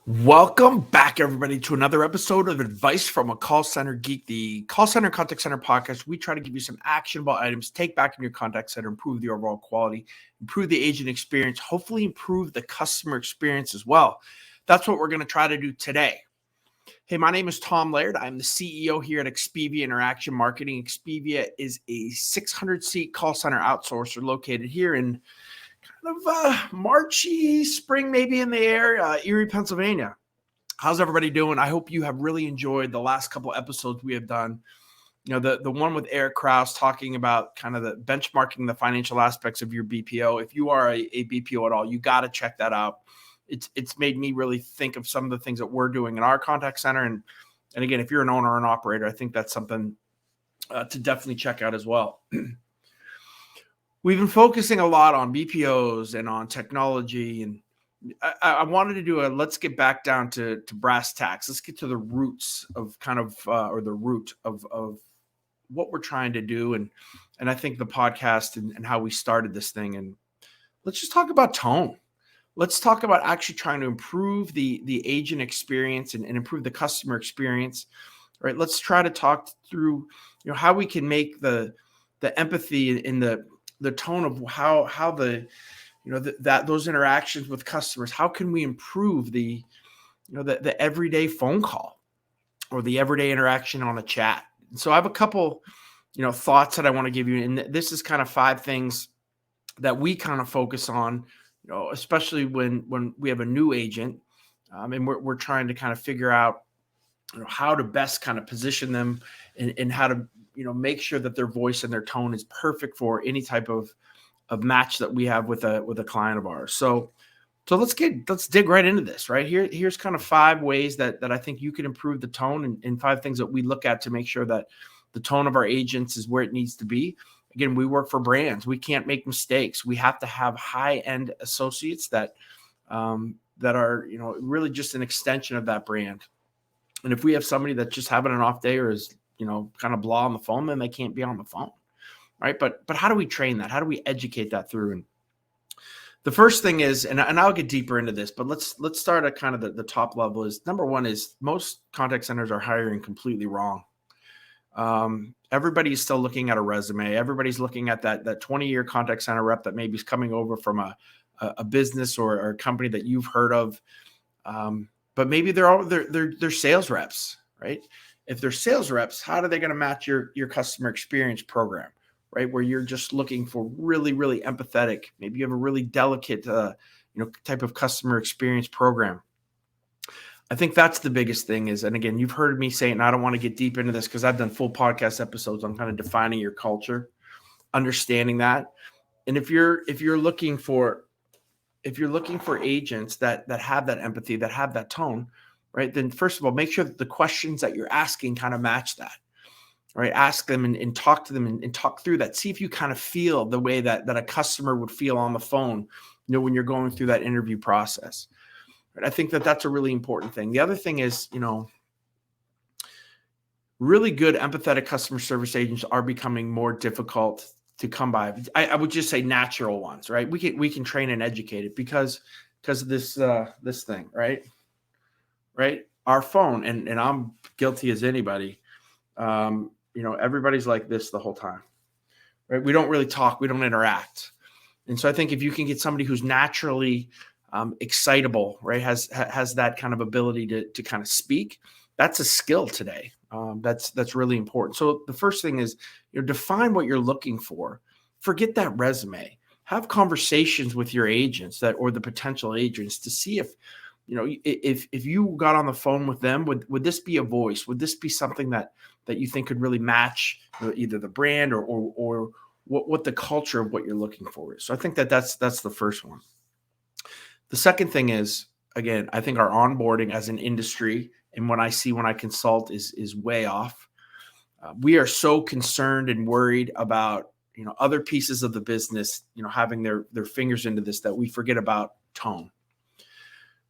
Welcome back, everybody, to another episode of Advice from a Call Center Geek, the call center contact center podcast. We try to give you some actionable items, take back in your contact center, improve the overall quality, improve the agent experience, hopefully improve the customer experience as well. That's what we're going to try to do today. Hey, my name is Tom Laird. I'm the CEO here at Expedia Interaction Marketing. Expedia is a 600-seat call center outsourcer located here in kind of Marchy spring, maybe in the air, Erie, Pennsylvania. How's everybody doing? I hope you have really enjoyed the last couple episodes we have done. You know, the one with Eric Krause talking about kind of the benchmarking the financial aspects of your BPO. If you are a BPO at all, you got to check that out. It's made me really think of some of the things that we're doing in our contact center. And again, if you're an owner or an operator, I think that's something to definitely check out as well. We've been focusing a lot on BPOs and on technology, and I wanted to do let's get back down to brass tacks. Let's get to the roots of or the root of what we're trying to do. And I think the podcast and how we started this thing, and let's just talk about tone. Let's talk about actually trying to improve the agent experience and improve the customer experience, right? Let's try to talk through, how we can make the empathy in the tone of how the those interactions with customers, how can we improve the everyday phone call or the everyday interaction on a chat. And so I have a couple thoughts that I want to give you, and this is kind of 5 things that we kind of focus on, especially when we have a new agent, and we're trying to kind of figure out how to best kind of position them and how to make sure that their voice and their tone is perfect for any type of match that we have with a client of ours. So let's dig right into this. Right here's kind of 5 ways that I think you can improve the tone, and 5 things that we look at to make sure that the tone of our agents is where it needs to be. Again, we work for brands. We can't make mistakes. We have to have high-end associates that are really just an extension of that brand. And if we have somebody that's just having an off day or is kind of blah on the phone, then they can't be on the phone, right? But how do we train that? How do we educate that through? And the first thing is, and I'll get deeper into this, but let's start at kind of the top level. Is number one is most contact centers are hiring completely wrong. Everybody's still looking at a resume. Everybody's looking at that 20-year contact center rep that maybe is coming over from a business or a company that you've heard of. But maybe they're sales reps, right? If they're sales reps, how are they going to match your customer experience program, right? Where you're just looking for really, really empathetic. Maybe you have a really delicate, type of customer experience program. I think that's the biggest thing is, and again, you've heard me say it, and I don't want to get deep into this because I've done full podcast episodes on kind of defining your culture, understanding that. And if you're looking for agents that have that empathy, that have that tone, right, then first of all, make sure that the questions that you're asking kind of match that, right? Ask them and talk to them and talk through that. See if you kind of feel the way that a customer would feel on the phone, when you're going through that interview process. Right? I think that that's a really important thing. The other thing is, really good empathetic customer service agents are becoming more difficult to come by. I would just say natural ones, right? We can train and educate it because of this thing, right? Our phone, and I'm guilty as anybody. Everybody's like this the whole time, right? We don't really talk, we don't interact, and so I think if you can get somebody who's naturally excitable, right, has that kind of ability to kind of speak, that's a skill today. That's really important. So the first thing is, define what you're looking for. Forget that resume. Have conversations with your agents or the potential agents to see if you got on the phone with them, would this be a voice? Would this be something that you think could really match either the brand or what the culture of what you're looking for is? So I think that's the first one. The second thing is, again, I think our onboarding as an industry, and when I consult, is way off. We are so concerned and worried about other pieces of the business having their fingers into this that we forget about tone.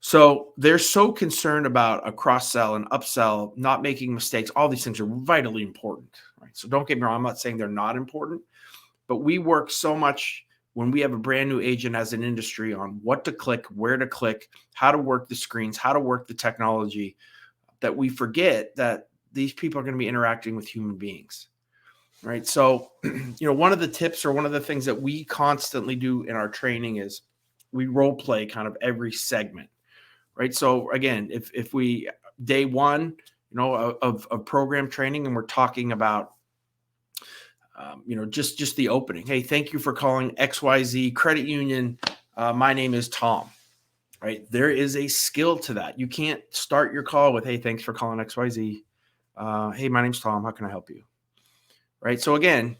So they're so concerned about a cross-sell and upsell, not making mistakes. All these things are vitally important, right? So don't get me wrong. I'm not saying they're not important, but we work so much when we have a brand new agent as an industry on what to click, where to click, how to work the screens, how to work the technology, that we forget that these people are going to be interacting with human beings, right? So, one of the tips or one of the things that we constantly do in our training is we role play kind of every segment, right? So again, if we day one, of program training, and we're talking about, just the opening. Hey, thank you for calling XYZ Credit Union. My name is Tom. Right? There is a skill to that. You can't start your call with, hey, thanks for calling XYZ. Hey, my name's Tom. How can I help you? Right? So again,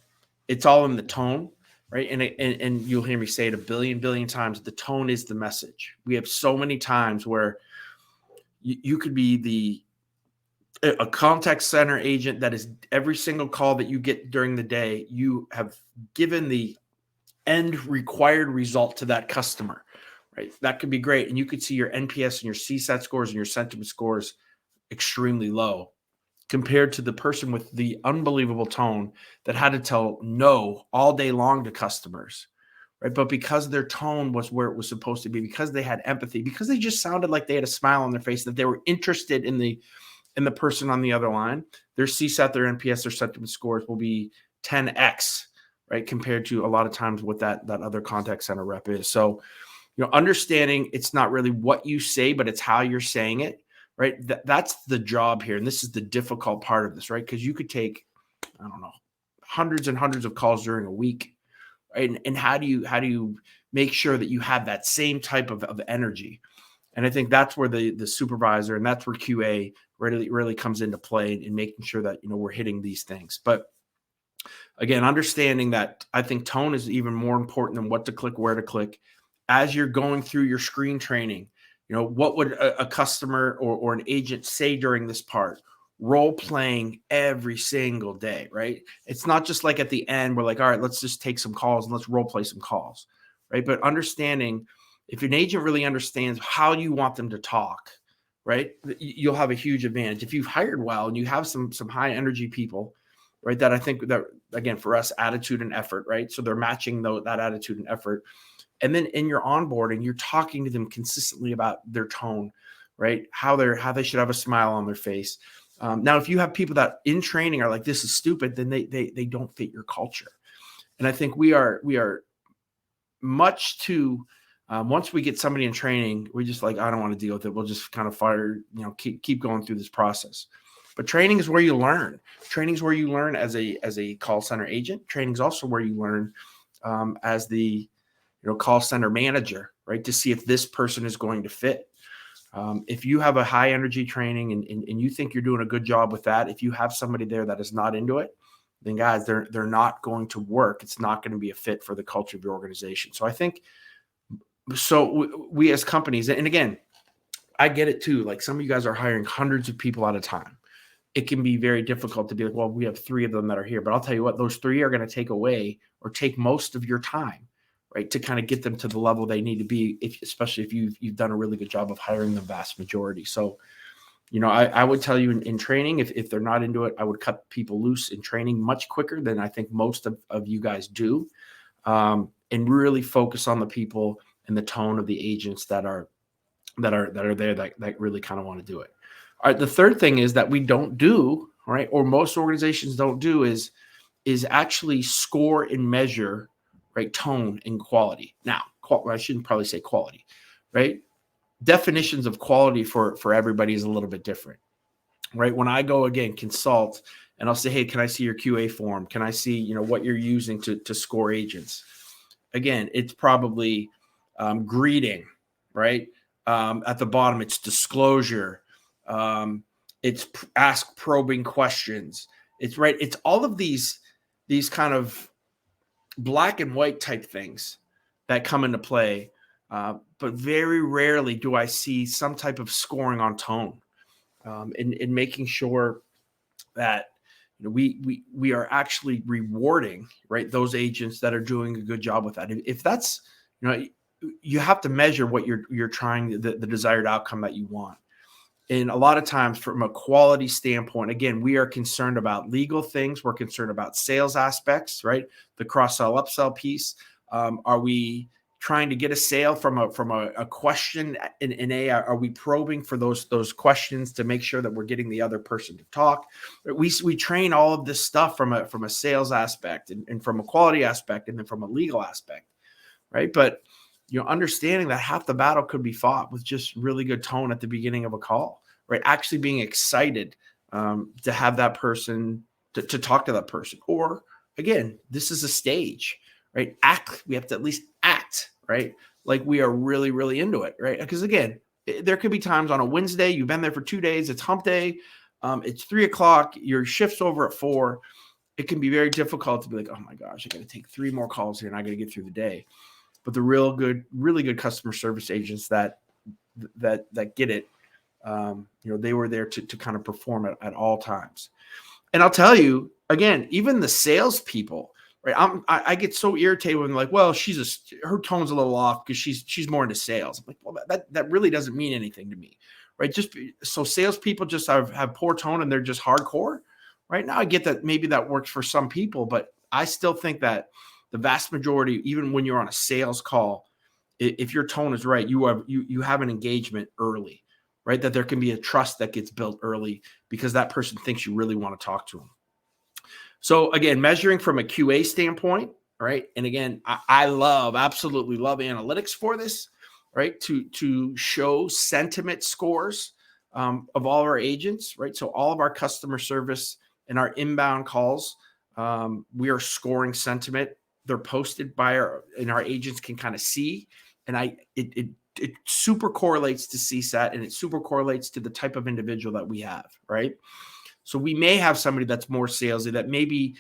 it's all in the tone, right? And you'll hear me say it a billion times. The tone is the message. We have so many times where you could be a contact center agent that is every single call that you get during the day, you have given the end required result to that customer. Right. That could be great. And you could see your NPS and your CSAT scores and your sentiment scores extremely low compared to the person with the unbelievable tone that had to tell no all day long to customers. Right. But because their tone was where it was supposed to be, because they had empathy, because they just sounded like they had a smile on their face, that they were interested in the person on the other line, their CSAT, their NPS, their sentiment scores will be 10x, right, compared to a lot of times what that other contact center rep is. So, understanding it's not really what you say, but it's how you're saying it, right? That's the job here. And this is the difficult part of this, right? Because you could take, I don't know, hundreds and hundreds of calls during a week, right? And how do you make sure that you have that same type of energy? And I think that's where the supervisor, and that's where QA really comes into play in making sure that, we're hitting these things. But again, understanding that I think tone is even more important than what to click, where to click. As you're going through your screen training, what would a customer or an agent say during this part? Role playing every single day, right? It's not just like at the end, we're like, all right, let's just take some calls and let's role play some calls, right? But understanding if an agent really understands how you want them to talk, right, you'll have a huge advantage. If you've hired well and you have some high energy people, right, that I think that, again, for us, attitude and effort, right? So they're matching that attitude and effort. And then in your onboarding, you're talking to them consistently about their tone, right? How they should have a smile on their face. Now, if you have people that in training are like, this is stupid, then they don't fit your culture. And I think we are much too, once we get somebody in training, we're just like, I don't want to deal with it. We'll just kind of keep going through this process. But training is where you learn. Training is where you learn as a call center agent. Training is also where you learn as the call center manager, right? To see if this person is going to fit. If you have a high energy training and you think you're doing a good job with that, if you have somebody there that is not into it, then guys, they're not going to work. It's not going to be a fit for the culture of your organization. So I think, we as companies, and again, I get it too. Like some of you guys are hiring hundreds of people at a time. It can be very difficult to be like, well, we have 3 of them that are here, but I'll tell you what, those 3 are going to take away or take most of your time, right, to kind of get them to the level they need to be, especially if you've done a really good job of hiring the vast majority. So, I would tell you in training, if they're not into it, I would cut people loose in training much quicker than I think most of you guys do, and really focus on the people and the tone of the agents that are there that really kind of want to do it. All right. The third thing is that we don't do, right, or most organizations don't do is actually score and measure, right, tone and quality. Now, I shouldn't probably say quality, right? Definitions of quality for everybody is a little bit different, right? When I go again consult and I'll say, hey, can I see your QA form? Can I see what you're using to score agents? Again, it's probably greeting, right? At the bottom, it's disclosure. It's ask probing questions. It's right. It's all of these kind of black and white type things that come into play. But very rarely do I see some type of scoring on tone, in making sure that we are actually rewarding, right, those agents that are doing a good job with that. If that's, you have to measure what you're trying, the desired outcome that you want. And a lot of times from a quality standpoint, again, we are concerned about legal things. We're concerned about sales aspects, right? The cross-sell, upsell piece. Are we trying to get a sale from a question in A? Are we probing for those questions to make sure that we're getting the other person to talk? We train all of this stuff from a sales aspect and from a quality aspect and then from a legal aspect, right? But understanding that half the battle could be fought with just really good tone at the beginning of a call, right? Actually being excited to have that person to talk to that person. Or again, this is a stage, right? We have to at least act, right? Like we are really, really into it, right? Because again, there could be times on a Wednesday, you've been there for 2 days, it's hump day, it's 3:00, your shift's over at 4. It can be very difficult to be like, oh my gosh, I got to take 3 more calls here and I got to get through the day. But the really good customer service agents that get it, they were there to kind of perform at all times. And I'll tell you again, even the salespeople, right? I get so irritated when like, well, her tone's a little off because she's more into sales. I'm like, well, that really doesn't mean anything to me, right? So salespeople just have poor tone and they're just hardcore, right? Now I get that maybe that works for some people, but I still think that the vast majority, even when you're on a sales call, if your tone is right, you have an engagement early, right? That there can be a trust that gets built early because that person thinks you really want to talk to them. So again, measuring from a QA standpoint, right? And again, I absolutely love analytics for this, right? To show sentiment scores of all our agents, right? So all of our customer service and our inbound calls, we are scoring sentiment. They're posted and our agents can kind of see. And it super correlates to CSAT and it super correlates to the type of individual that we have, right? So we may have somebody that's more salesy that maybe,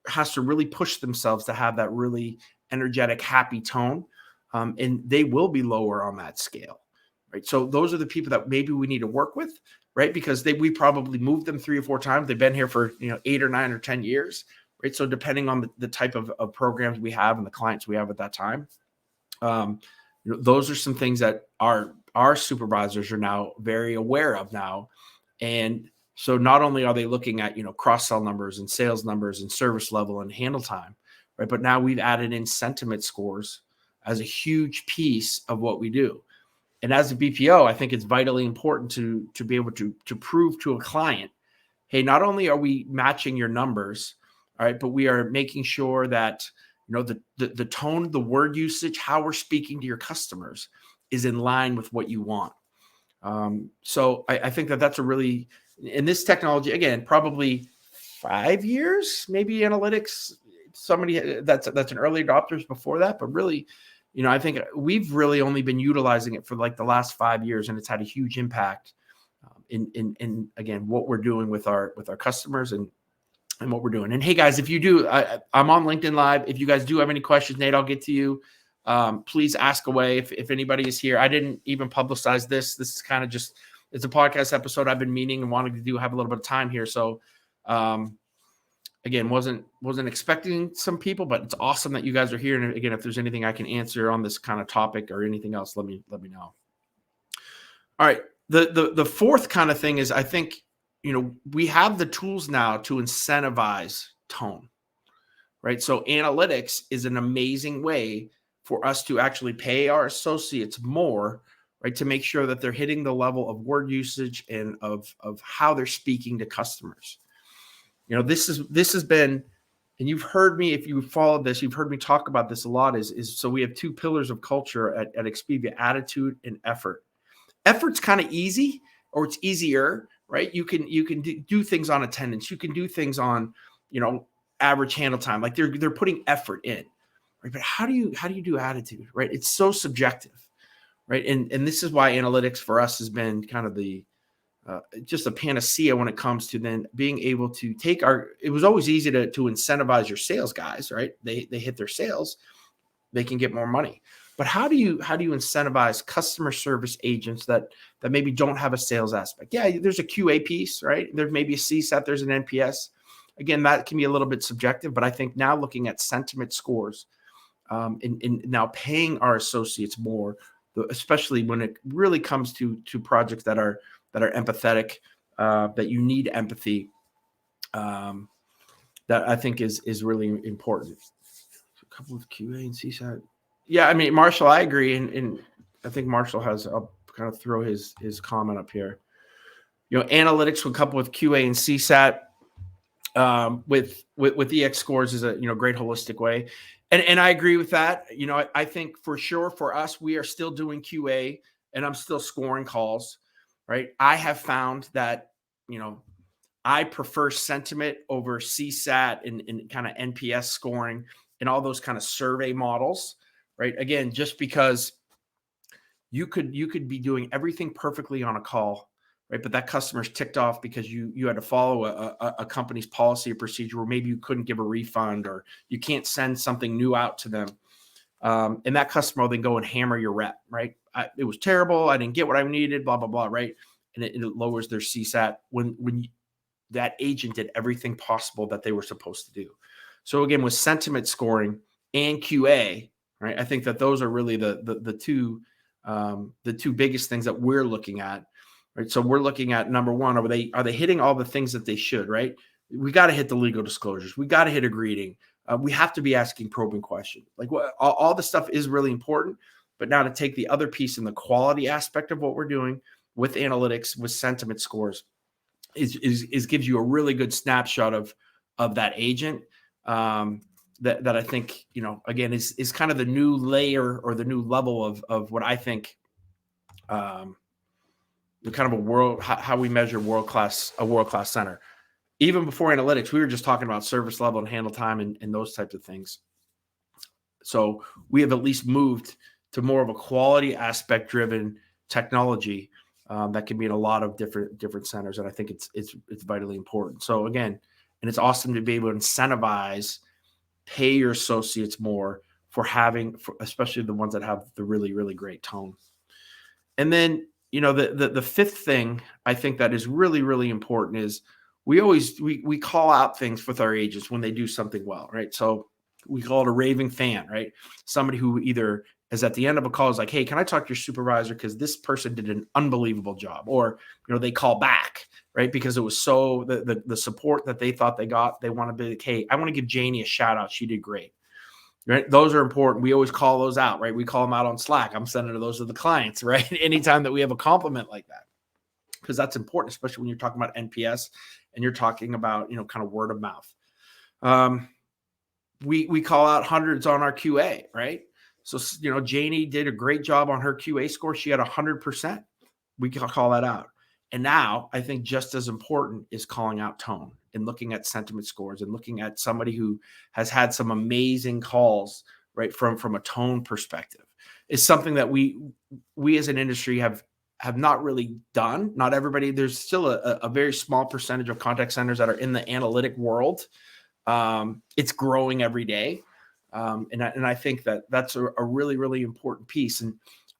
has to really push themselves to have that really energetic, happy tone. And they will be lower on that scale, right? So those are the people that maybe we need to work with, right? Because we probably moved them 3 or 4 times. They've been here for, 8 or 9 or 10 years, right? So depending on the type of programs we have and the clients we have at that time, those are some things that our supervisors are now very aware of now. And so not only are they looking at, cross-sell numbers and sales numbers and service level and handle time, right? But now we've added in sentiment scores as a huge piece of what we do. And as a BPO, I think it's vitally important to be able to prove to a client, hey, not only are we matching your numbers, all right, but we are making sure that the tone, the word usage, how we're speaking to your customers is in line with what you want. So I think that's a really, in this technology, again, probably 5 years, maybe analytics, somebody that's an early adopters before that, but really, I think we've really only been utilizing it for like the last 5 years, and it's had a huge impact in again, what we're doing with our customers and what we're doing. And hey guys, if you do, I'm on LinkedIn Live. If you guys do have any questions, Nate, I'll get to you. Please ask away. If anybody is here, I didn't even publicize this. This is kind of just, it's a podcast episode I've been meaning and wanting to do, have a little bit of time here. So again, wasn't expecting some people, but it's awesome that you guys are here. And again, if there's anything I can answer on this kind of topic or anything else, let me know. All right. The fourth kind of thing is, I think, we have the tools now to incentivize tone, right? So analytics is an amazing way for us to actually pay our associates more, right? To make sure that they're hitting the level of word usage and of how they're speaking to customers. This has been, and you've heard me, if you followed this, you've heard me talk about this a lot, is so we have 2 pillars of culture at Expedia: attitude and effort. Effort's kind of easy, or it's easier, right? You can do things on attendance. You can do things on, average handle time. Like they're putting effort in, right? But how do you do attitude, right? It's so subjective, right? And this is why analytics for us has been kind of the just a panacea when it comes to then being able to take it was always easy to incentivize your sales guys, right? They hit their sales, they can get more money. But how do you incentivize customer service agents that maybe don't have a sales aspect? Yeah, there's a QA piece, right? There may be a CSAT, there's an NPS. Again, that can be a little bit subjective, but I think now looking at sentiment scores and now paying our associates more, especially when it really comes to projects that are empathetic, that you need empathy, that I think is really important. couple with QA and CSAT. Yeah, I mean, Marshall, I agree, and I think Marshall has. I'll kind of throw his comment up here. Analytics when coupled with QA and CSAT with EX scores is a great holistic way, and I agree with that. I think for sure for us, we are still doing QA, and I'm still scoring calls. Right, I have found that I prefer sentiment over CSAT and kind of NPS scoring and all those kind of survey models, right? Again, just because you could be doing everything perfectly on a call, right? But that customer's ticked off because you had to follow a company's policy or procedure, or maybe you couldn't give a refund, or you can't send something new out to them. And that customer will then go and hammer your rep, right? It was terrible. I didn't get what I needed, blah, blah, blah, right? And it lowers their CSAT when that agent did everything possible that they were supposed to do. So again, with sentiment scoring and QA, right? I think that those are really the two biggest things that we're looking at, right? So we're looking at number one, are they hitting all the things that they should, right? We got to hit the legal disclosures. We got to hit a greeting. We have to be asking probing questions. Like all the stuff is really important, but now to take the other piece and the quality aspect of what we're doing with analytics, with sentiment scores, is gives you a really good snapshot of that agent. That I think, again, is kind of the new layer or the new level of what I think, the kind of how we measure a world class center. Even before analytics, we were just talking about service level and handle time and those types of things. So we have at least moved to more of a quality aspect driven technology that can be in a lot of different centers, and I think it's vitally important. So again, and it's awesome to be able to incentivize, pay your associates more for especially the ones that have the really, really great tone. And then the fifth thing I think that is really, really important is we call out things with our agents when they do something well, right? So we call it a raving fan, right? Somebody who either is at the end of a call is like, hey, can I talk to your supervisor? Because this person did an unbelievable job. Or, they call back, right? Because it was so the support that they thought they got, they want to be like, hey, I want to give Janie a shout out. She did great. Right? Those are important. We always call those out, right? We call them out on Slack. I'm sending those to the clients, right? Anytime that we have a compliment like that, because that's important, especially when you're talking about NPS and you're talking about, kind of word of mouth. We call out hundreds on our QA, right? So, Janie did a great job on her QA score. She had 100%. We can call that out. And now I think just as important is calling out tone and looking at sentiment scores and looking at somebody who has had some amazing calls, right? From a tone perspective is something that we as an industry have not really done. Not everybody, there's still a very small percentage of contact centers that are in the analytic world. It's growing every day. And I think that's a really, really important piece. And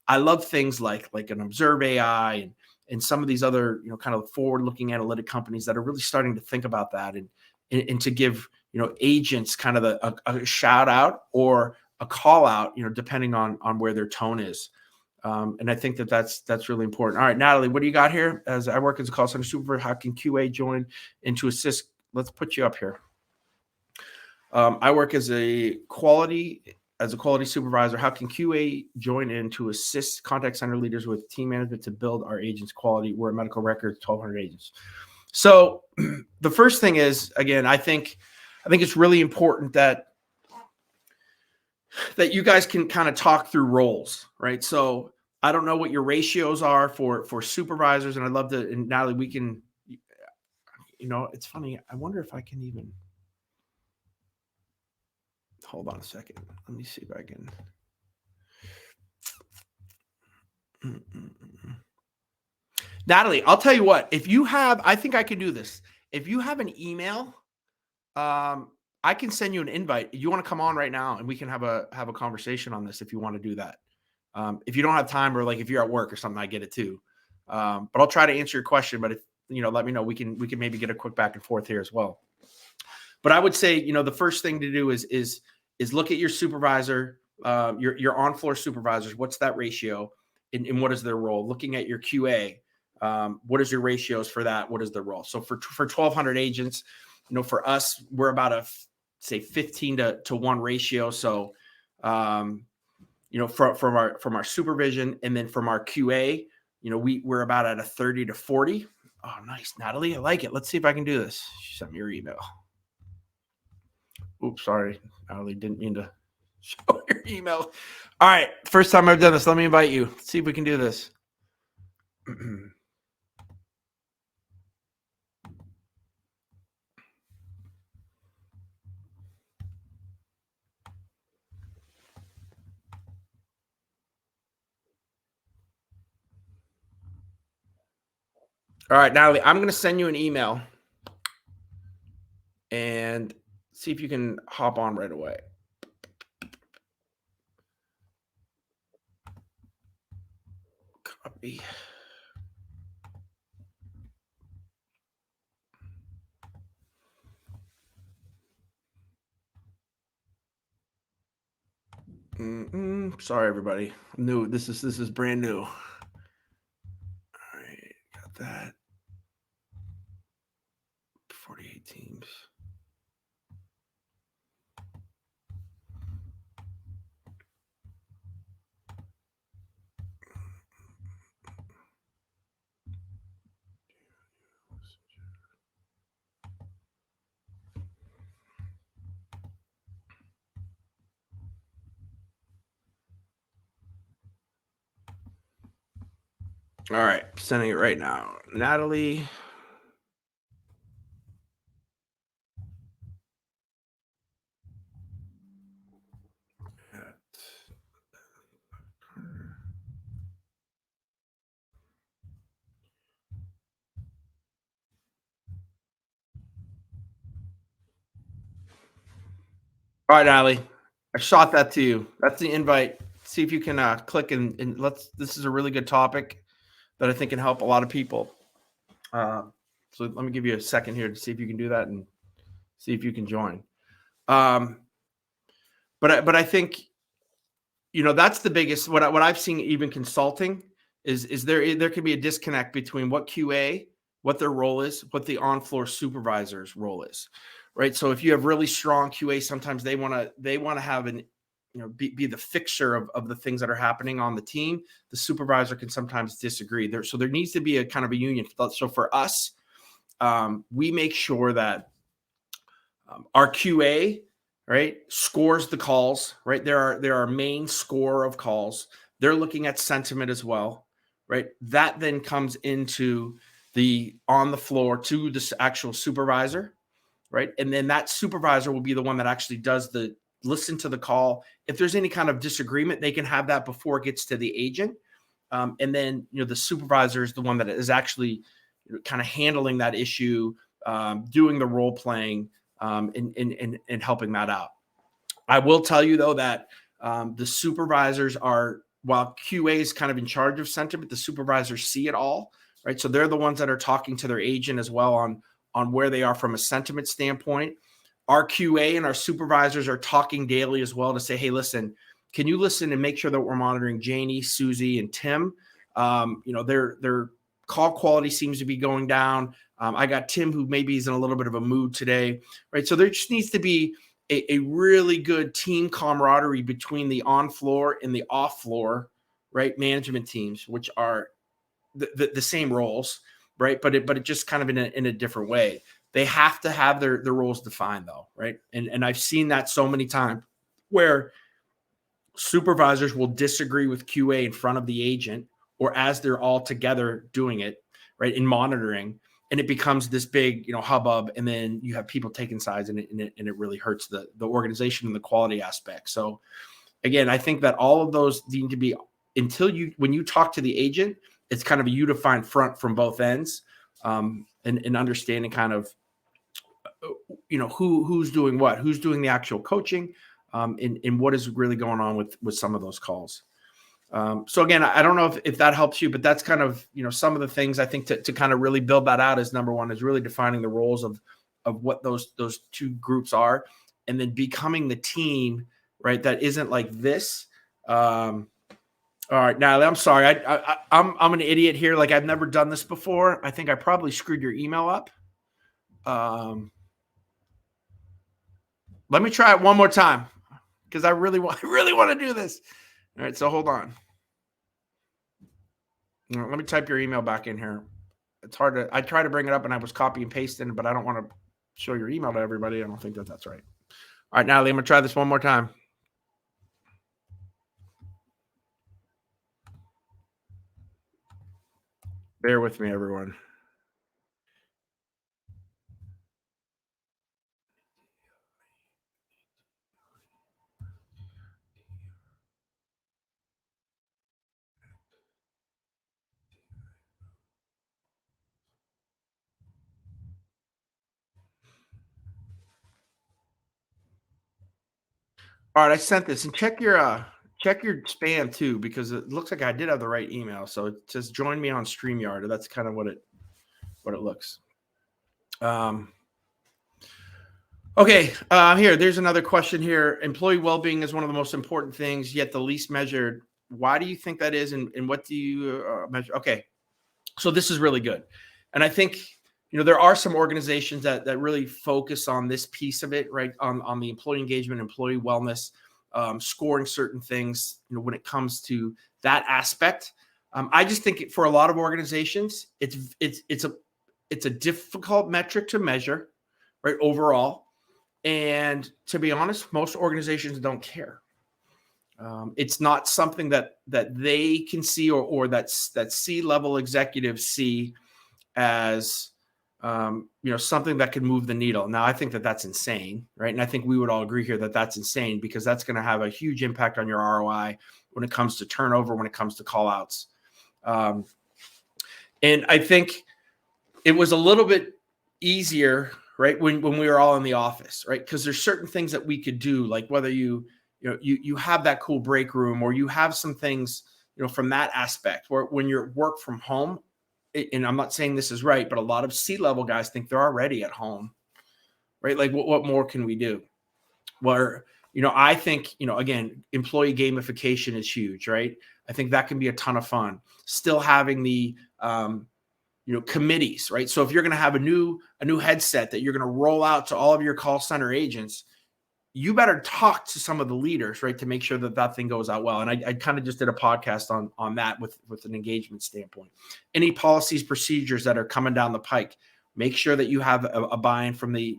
I love things like an Observe AI and some of these other, kind of forward-looking analytic companies that are really starting to think about that and to give, agents kind of a shout out or a call out, depending on where their tone is. And I think that's really important. All right, Natalie, what do you got here? As I work as a call center supervisor, how can QA join in to assist? Let's put you up here. I work as a quality supervisor. How can QA join in to assist contact center leaders with team management to build our agents' quality? We're a medical records, 1,200 agents. So the first thing is, again, I think it's really important that you guys can kind of talk through roles, right? So I don't know what your ratios are for supervisors, and I'd love to. And Natalie, we can. It's funny. I wonder if I can even. Hold on a second. Let me see if I can. Natalie, I'll tell you what. If you have, I think I can do this. If you have an email, I can send you an invite. You want to come on right now, and we can have a conversation on this if you want to do that. If you don't have time, or like if you're at work or something, I get it too. But I'll try to answer your question. But if let me know. We can maybe get a quick back and forth here as well. But I would say, the first thing to do is look at your supervisor, your on-floor supervisors. What's that ratio, and what is their role? Looking at your QA, what is your ratios for that? What is their role? So for 1,200 agents, for us, we're about say 15 to 1 ratio. So, from our supervision, and then from our QA, we're about at a 30 to 40. Oh, nice, Natalie. I like it. Let's see if I can do this. She sent me your email. Oops, sorry, Natalie. Didn't mean to show your email. All right, first time I've done this. Let me invite you. Let's see if we can do this. All right, Natalie, I'm going to send you an email and see if you can hop on right away. Copy. Sorry, everybody. New. This is brand new. All right, got that. 48 teams. All right, sending it right now. Natalie. All right, Natalie. I shot that to you. That's the invite. See if you can click and let's. This is a really good topic that I think can help a lot of people. So let me give you a second here to see if you can do that and see if you can join. But I think that's the biggest. What I've seen even consulting is there can be a disconnect between what QA, what their role is, what the on floor supervisor's role is, right? So if you have really strong QA, sometimes they want to have an be the fixture of the things that are happening on the team. The supervisor can sometimes disagree there, so there needs to be a kind of a union. So for us, we make sure that our QA, right, scores the calls, right? There are main score of calls. They're looking at sentiment as well, right? That then comes into the on the floor to the actual supervisor, right? And then that supervisor will be the one that actually does the listen to the call. If there's any kind of disagreement, they can have that before it gets to the agent. And then, the supervisor is the one that is actually kind of handling that issue, doing the role playing, and helping that out. I will tell you, though, that the supervisors are, while QA is kind of in charge of sentiment, the supervisors see it all, right? So they're the ones that are talking to their agent as well on where they are from a sentiment standpoint. Our QA and our supervisors are talking daily as well to say, hey, listen, can you listen and make sure that we're monitoring Janie, Susie, and Tim? Their call quality seems to be going down. I got Tim, who maybe is in a little bit of a mood today, right? So there just needs to be a really good team camaraderie between the on floor and the off floor, right? Management teams, which are the same roles, right? But it just kind of in a different way. They have to have their roles defined, though, right? And I've seen that so many times where supervisors will disagree with QA in front of the agent or as they're all together doing it, right, in monitoring, and it becomes this big, hubbub, and then you have people taking sides, and it really hurts the organization and the quality aspect. So again, I think that all of those need to be, when you talk to the agent, it's kind of a unifying front from both ends, and understanding kind of, who's doing what, who's doing the actual coaching, and what is really going on with some of those calls. So again, I don't know if that helps you, but that's kind of, some of the things I think to kind of really build that out is number one is really defining the roles of what those two groups are, and then becoming the team, right? That isn't like this. All right, Natalie, I'm sorry. I'm an idiot here. Like, I've never done this before. I think I probably screwed your email up. Let me try it one more time because I really want to do this. All right, so hold on. Let me type your email back in here. It's hard to. I try to bring it up, and I was copy and pasting, but I don't want to show your email to everybody. I don't think that's right. All right, Natalie, I'm gonna try this one more time. Bear with me, everyone. All right, I sent this, and check your spam too, because it looks like I did have the right email. So it says join me on StreamYard. That's kind of what it looks. Okay, there's another question here. Employee well-being is one of the most important things, yet the least measured. Why do you think that is, and what do you measure? Okay, so this is really good, and I think there are some organizations that really focus on this piece of it, right? On the employee engagement, employee wellness, scoring certain things. When it comes to that aspect, I just think for a lot of organizations, it's a difficult metric to measure, right? Overall. And to be honest, most organizations don't care. It's not something that they can see or that C-level executives see as something that could move the needle. Now, I think that that's insane, right? And I think we would all agree here that that's insane because that's going to have a huge impact on your ROI when it comes to turnover, when it comes to call outs. And I think it was a little bit easier, right, when we were all in the office, right? Because there's certain things that we could do, like whether you have that cool break room or you have some things, from that aspect where when you're work from home, and I'm not saying this is right, but a lot of C-level guys think they're already at home, right? Like what more can we do? Where, I think, again, employee gamification is huge, right? I think that can be a ton of fun. Still having the, committees, right? So if you're going to have a new headset that you're going to roll out to all of your call center agents, you better talk to some of the leaders, right, to make sure that thing goes out well. And I kind of just did a podcast on that with an engagement standpoint. Any policies, procedures that are coming down the pike, make sure that you have a buy-in from the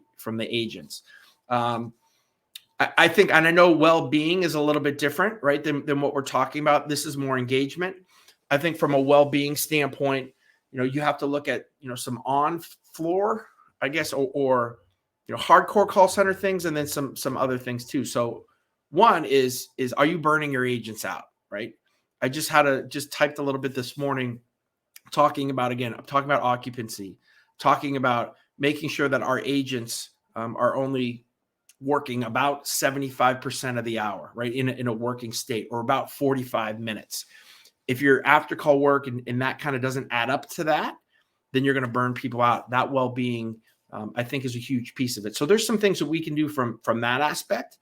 agents. I think, and I know well-being is a little bit different, right, than what we're talking about. This is more engagement. I think from a well-being standpoint, you have to look at, some on-floor, I guess, or hardcore call center things, and then some other things too. So one is are you burning your agents out, right? I just typed a little bit this morning talking about occupancy, talking about making sure that our agents are only working about 75% of the hour, right, in a working state, or about 45 minutes. If your after call work and that kind of doesn't add up to that, then you're going to burn people out. That well-being, I think, is a huge piece of it. So there's some things that we can do from that aspect.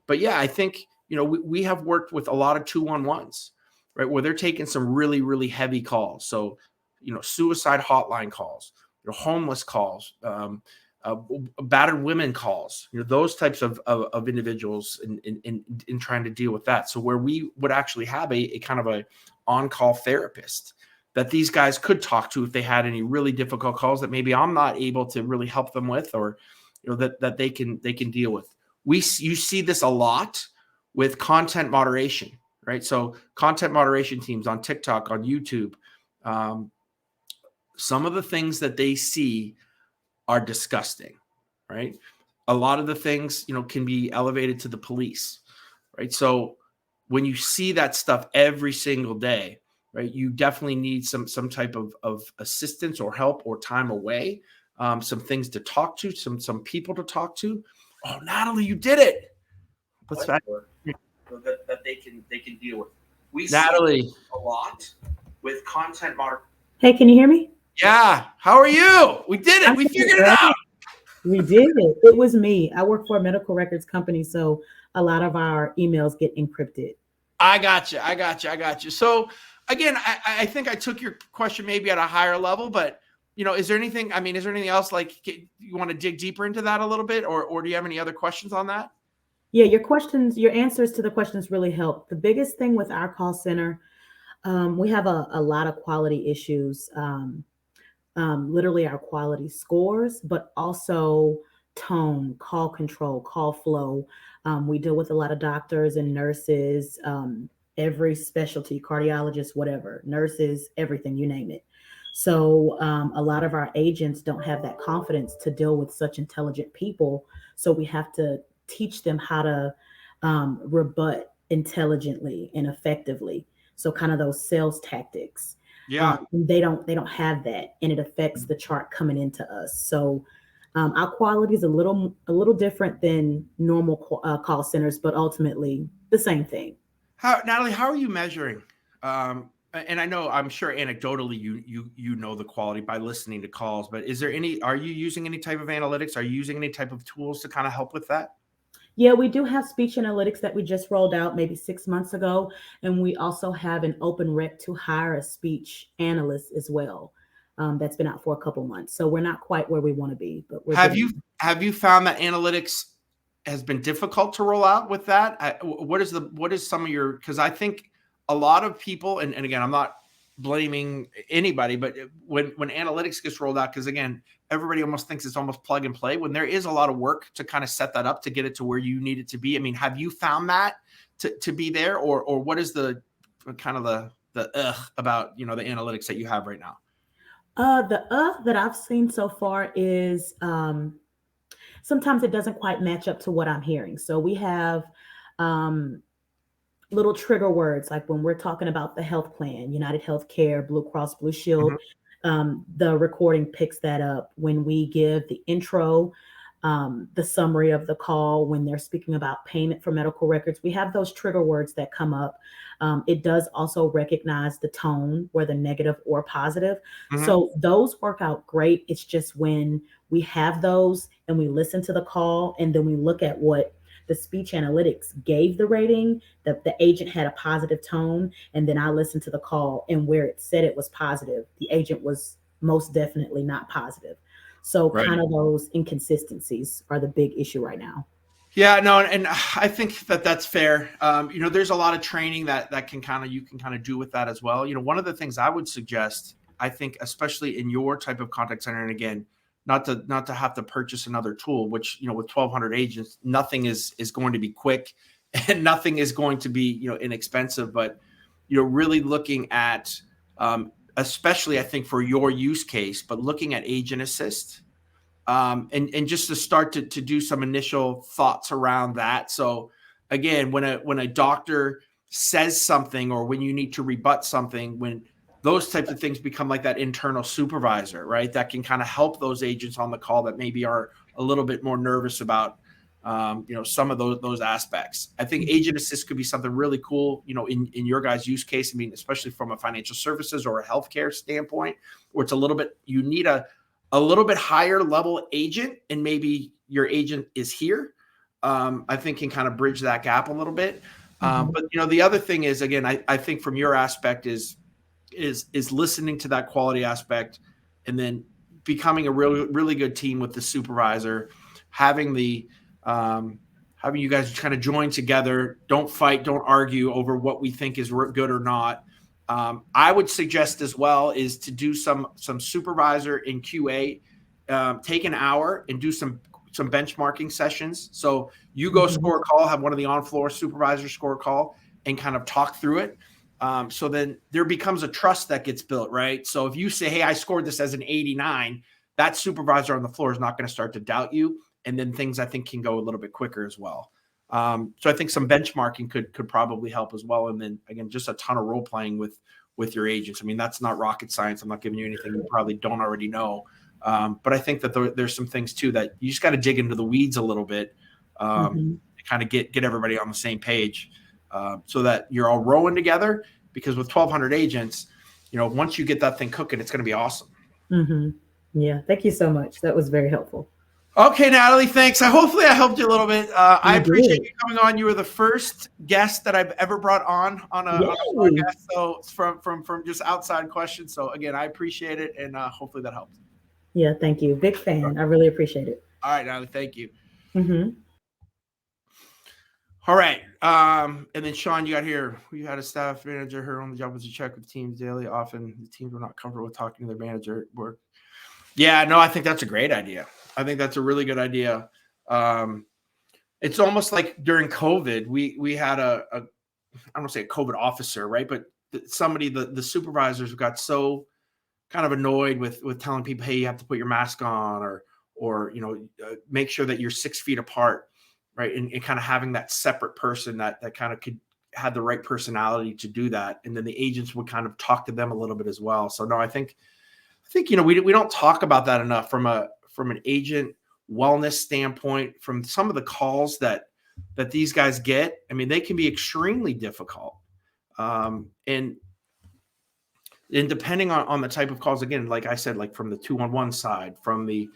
But yeah, I think, we have worked with a lot of 211s, right, where they're taking some really, really heavy calls. So, suicide hotline calls, homeless calls, battered women calls, those types of individuals in trying to deal with that. So where we would actually have a kind of a on-call therapist that these guys could talk to if they had any really difficult calls that maybe I'm not able to really help them with, or that they can deal with. You see this a lot with content moderation, right? So content moderation teams on TikTok, on YouTube, some of the things that they see are disgusting, right? A lot of the things, can be elevated to the police, right? So when you see that stuff every single day, right, you definitely need some type of assistance or help or time away, some things to talk to, some people to talk to. Oh, Natalie, you did it. What's that? That they can deal with. We Natalie see a lot with content moderation. Hey, can you hear me? Yeah. How are you? We did it. We figured it out. We did it. It was me. I work for a medical records company, so a lot of our emails get encrypted. I got you. So again, I think I took your question maybe at a higher level, but is there anything, is there anything else like you want to dig deeper into that a little bit, or do you have any other questions on that? Yeah, your answers to the questions really help. The biggest thing with our call center, we have a lot of quality issues. Literally our quality scores, but also tone, call control, call flow. We deal with a lot of doctors and nurses, every specialty, cardiologists, whatever, nurses, everything, you name it. So a lot of our agents don't have that confidence to deal with such intelligent people. So we have to teach them how to rebut intelligently and effectively. So kind of those sales tactics. Yeah. They don't have that, and it affects the chart coming into us. So our quality is a little different than normal call centers, but ultimately the same thing. Natalie, how are you measuring? And I'm sure anecdotally you know the quality by listening to calls, but are you using any type of analytics? Are you using any type of tools to kind of help with that? Yeah, we do have speech analytics that we just rolled out maybe 6 months ago, and we also have an open rec to hire a speech analyst as well. That's been out for a couple months, so we're not quite where we want to be, but we're Have getting. you have you found that analytics has been difficult to roll out with that? What is some of your, because I think a lot of people, and again, I'm not blaming anybody, but when analytics gets rolled out, because again, everybody almost thinks it's almost plug and play when there is a lot of work to kind of set that up to get it to where you need it to be. Have you found that to be there, or what is the kind of the about the analytics that you have right now? The that I've seen so far is sometimes it doesn't quite match up to what I'm hearing. So we have um, little trigger words like when we're talking about the health plan, United Healthcare, Blue Cross Blue Mhm. Shield. The recording picks that up when we give the intro, the summary of the call, when they're speaking about payment for medical records. We have those trigger words that come up. It does also recognize the tone, whether negative or positive. Mhm. So those work out great. It's just when we have those and we listen to the call and then we look at what the speech analytics gave the rating, that the agent had a positive tone, and then I listened to the call and where it said it was positive, the agent was most definitely not positive. So kind Right. of those inconsistencies are the big issue right now. Yeah, no, and I think that that's fair. There's a lot of training that you can kind of do with that as well. One of the things I would suggest, I think, especially in your type of contact center, and again, not to have to purchase another tool, which with 1,200 agents, nothing is going to be quick, and nothing is going to be inexpensive. But really looking at, especially I think for your use case, but looking at agent assist, and just to start to do some initial thoughts around that. So again, when a doctor says something, or when you need to rebut something, when those types of things become like that internal supervisor, right? That can kind of help those agents on the call that maybe are a little bit more nervous about some of those aspects. I think agent assist could be something really cool, in your guys' use case. Especially from a financial services or a healthcare standpoint, where it's a little bit, you need a little bit higher level agent, and maybe your agent is here. I think can kind of bridge that gap a little bit. Mhm. But the other thing is, again, I think from your aspect is listening to that quality aspect, and then becoming a really really good team with the supervisor, having the having you guys kind of join together. Don't fight, don't argue over what we think is good or not. I would suggest as well is to do some supervisor in QA, take an hour and do some benchmarking sessions. So you go Mhm. score a call, have one of the on floor supervisors score a call, and kind of talk through it. So then there becomes a trust that gets built, right? So if you say, "Hey, I scored this as an 89," that supervisor on the floor is not going to start to doubt you, and then things I think can go a little bit quicker as well. So I think some benchmarking could probably help as well, and then again, just a ton of role playing with your agents. That's not rocket science. I'm not giving you anything you probably don't already know, but I think that there's some things too that you just got to dig into the weeds a little bit, Mhm. to kind of get everybody on the same page, so that you're all rowing together. Because with 1,200 agents, once you get that thing cooking, it's going to be awesome. Mhm. Yeah. Thank you so much. That was very helpful. Okay, Natalie, thanks. Hopefully I helped you a little bit. I You appreciate did. you coming on. You were the first guest that I've ever brought on a Yay. podcast. So from just outside questions. So again, I appreciate it, and hopefully that helped. Yeah, thank you. Big fan. I really appreciate it. All right, Natalie, thank you. Hmm. All right. And then Sean, you got here. We had a staff manager. Her only job was to check with teams daily. Often the teams were not comfortable with talking to their manager at work. Yeah, no, I think that's a great idea. I think that's a really good idea. It's almost like during COVID, we had I don't want to say a COVID officer, right? But somebody, the supervisors got so kind of annoyed with telling people, hey, you have to put your mask on, or make sure that you're 6 feet apart, right? And kind of having that separate person that kind of could had the right personality to do that, and then the agents would kind of talk to them a little bit as well. So no, I think we don't talk about that enough from an agent wellness standpoint. From some of the calls that these guys get, I mean, they can be extremely difficult, and depending on the type of calls, again, like I said, like from the 211 side, from the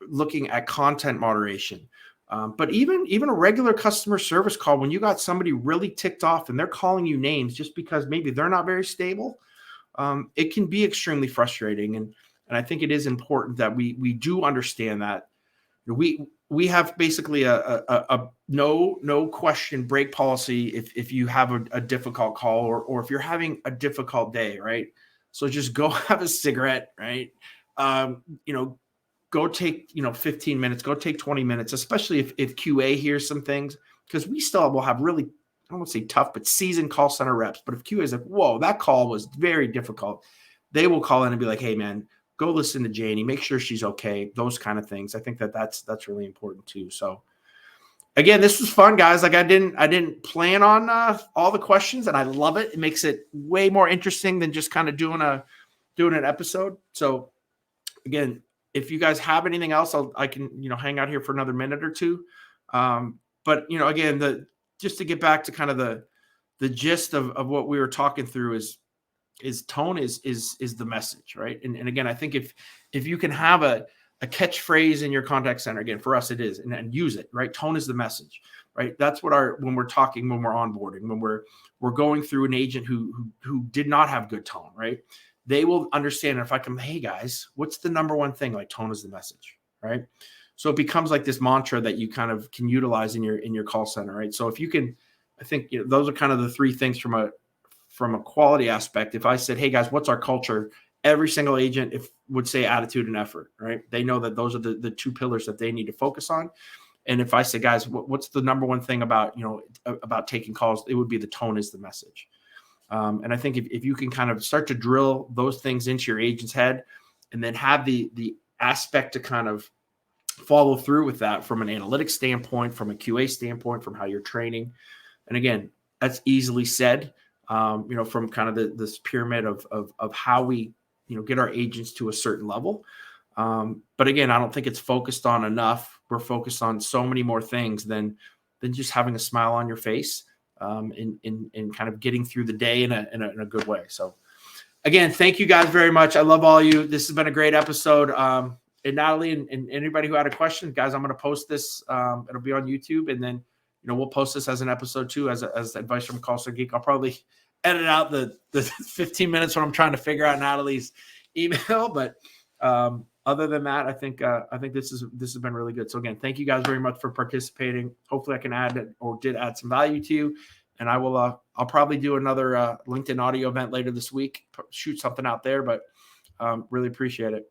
looking at content moderation, but even a regular customer service call, when you got somebody really ticked off and they're calling you names just because maybe they're not very stable, it can be extremely frustrating. And I think it is important that we do understand that we have basically a no question break policy if you have a difficult call, or if you're having a difficult day, right? So just go have a cigarette, right? Um, you know, go take 15 minutes, go take 20 minutes, especially if QA hears some things, because we still will have really, I don't want to say tough, but seasoned call center reps. But if QA is like, whoa, that call was very difficult, they will call in and be like, hey man, go listen to Janie, make sure she's okay, those kind of things. I think that's really important too. So again, this was fun, guys. Like I didn't plan on all the questions, and I love it. It makes it way more interesting than just kind of doing an episode. So again, if you guys have anything else, I can hang out here for another minute or two. But again, just to get back to kind of the gist of what we were talking through is tone is the message, right? And again, I think if you can have a catchphrase in your contact center, again, for us it is, and use it, right? Tone is the message, right? That's what when we're talking, when we're onboarding, when we're going through an agent who did not have good tone, right? They will understand if I come, hey guys, what's the number one thing? Like, tone is the message, right? So it becomes like this mantra that you kind of can utilize in your call center, right? So if you can, I think those are kind of the three things from a quality aspect. If I said, hey guys, what's our culture? Every single agent would say attitude and effort, right? They know that those are the two pillars that they need to focus on. And if I say, guys, what's the number one thing about taking calls? It would be the tone is the message. And I think if you can kind of start to drill those things into your agent's head, and then have the aspect to kind of follow through with that from an analytics standpoint, from a QA standpoint, from how you're training. And again, that's easily said, from kind of this pyramid of how we, get our agents to a certain level. But again, I don't think it's focused on enough. We're focused on so many more things than just having a smile on your face, in kind of getting through the day in a good way. So again, thank you guys very much. I love all you. This has been a great episode. And Natalie and anybody who had a question, guys, I'm going to post this. It'll be on YouTube, and then we'll post this as an episode too, as advice from Call Center Geek. I'll probably edit out the 15 minutes when I'm trying to figure out Natalie's email, but other than that, I think this has been really good. So again, thank you guys very much for participating. Hopefully I can add some value to you, and I will I'll probably do another LinkedIn audio event later this week, shoot something out there, but really appreciate it.